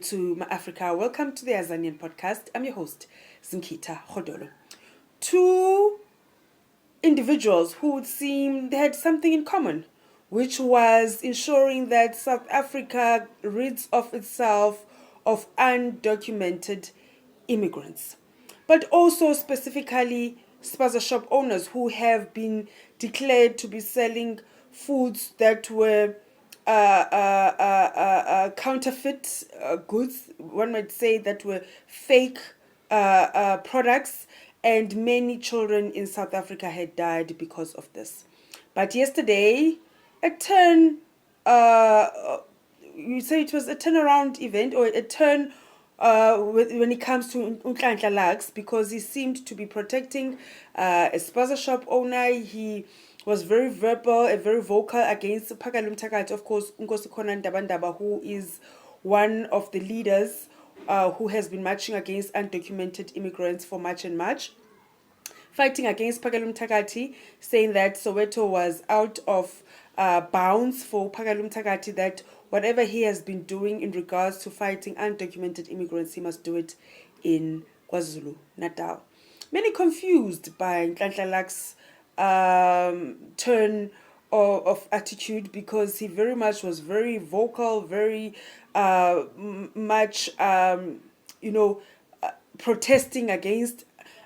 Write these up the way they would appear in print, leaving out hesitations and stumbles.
To my Africa, welcome to the Azanian podcast. I'm your host, Nkosikhona. Two individuals who would seem they had something in common, which was ensuring that South Africa rids of itself of undocumented immigrants, but also specifically spaza shop owners who have been declared to be selling foods that were counterfeit goods, one might say, that were fake products, and many children in South Africa had died because of this. But yesterday, a turn, you say it was a turnaround event or a turn when it comes to Nhlanhla, because he seemed to be protecting a spaza shop owner. He was very verbal and very vocal against Phakela'umthakathi, of course, Nkosikhona Ndabanda, who is one of the leaders who has been marching against undocumented immigrants for March and March, fighting against Phakela'umthakathi, saying that Soweto was out of bounds for Phakela'umthakathi, that whatever he has been doing in regards to fighting undocumented immigrants, he must do it in KwaZulu-Natal. Many confused by Nhlanhla's turn of attitude, because he very much was very vocal, very much protesting against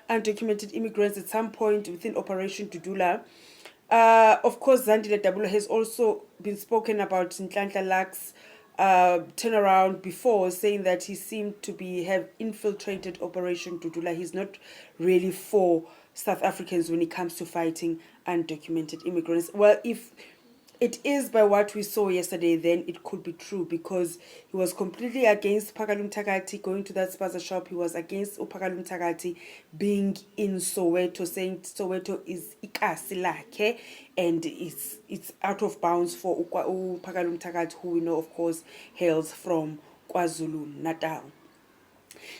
undocumented immigrants at some point within Operation Dudula. Of course, Zandile Dabula has also been spoken about Nhlanhla's turnaround before, saying that he seemed to have infiltrated Operation Dudula. He's not really for South Africans when it comes to fighting undocumented immigrants. Well, if it is by what we saw yesterday, then it could be true, because he was completely against Phakela'umthakathi going to that spaza shop. He was against Phakela'umthakathi being in Soweto, saying Soweto is ikasi lakhe and it's out of bounds for Phakela'umthakathi, who we know, of course, hails from KwaZulu-Natal.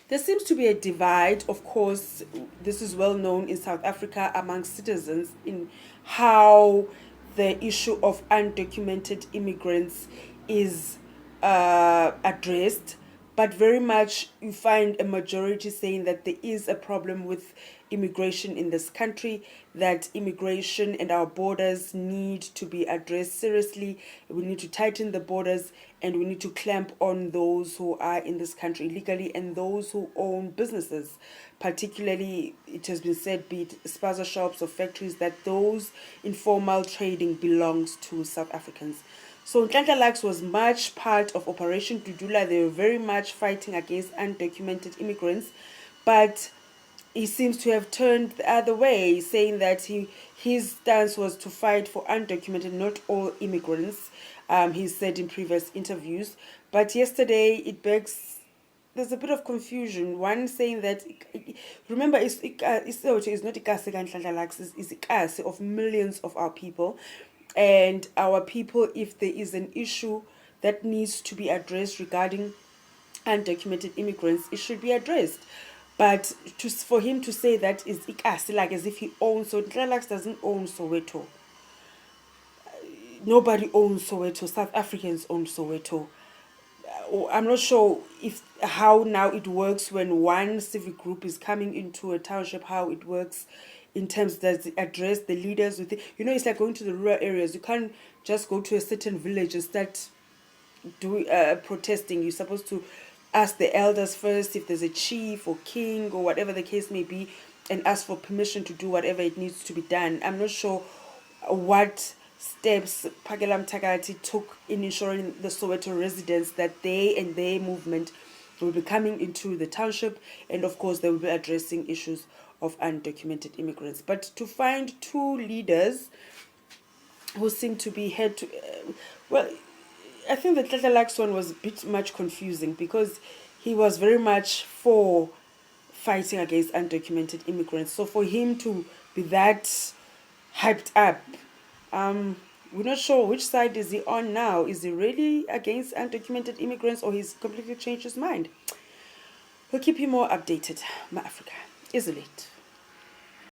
There seems to be a divide, of course. This is well known in South Africa amongst citizens, in how the issue of undocumented immigrants is addressed, but very much you find a majority saying that there is a problem with immigration in this country, that immigration and our borders need to be addressed seriously. We need to tighten the borders, and we need to clamp on those who are in this country illegally and those who own businesses. Particularly, it has been said, be it spaza shops or factories, that those informal trading belongs to South Africans. So Nhlanhla was much part of Operation Dudula. They were very much fighting against undocumented immigrants, but he seems to have turned the other way, saying that his stance was to fight for undocumented, not all immigrants. He said in previous interviews. But yesterday, there's a bit of confusion. One saying that, remember, Soweto is not ikasi Nhlanhla, it's ikasi of millions of our people. And our people, if there is an issue that needs to be addressed regarding undocumented immigrants, it should be addressed. But for him to say that is ikasi, like as if he owns, so Nhlanhla doesn't own Soweto. Nobody owns Soweto. South Africans own Soweto. I'm not sure how now it works when one civic group is coming into a township, how it works in terms that they address the leaders with it. It's like going to the rural areas. You can't just go to a certain village and start doing protesting. You're supposed to ask the elders first, if there's a chief or king or whatever the case may be, and ask for permission to do whatever it needs to be done. I'm not sure what steps Phakela'umthakathi took in ensuring the Soweto residents that they and their movement will be coming into the township, and of course they will be addressing issues of undocumented immigrants. But to find two leaders who seem to be head to I think the Nhlanhla one was a bit much confusing, because he was very much for fighting against undocumented immigrants. So for him to be that hyped up, we're not sure which side is he on now. Is he really against undocumented immigrants, or he's completely changed his mind? We'll keep you more updated. My Africa is late.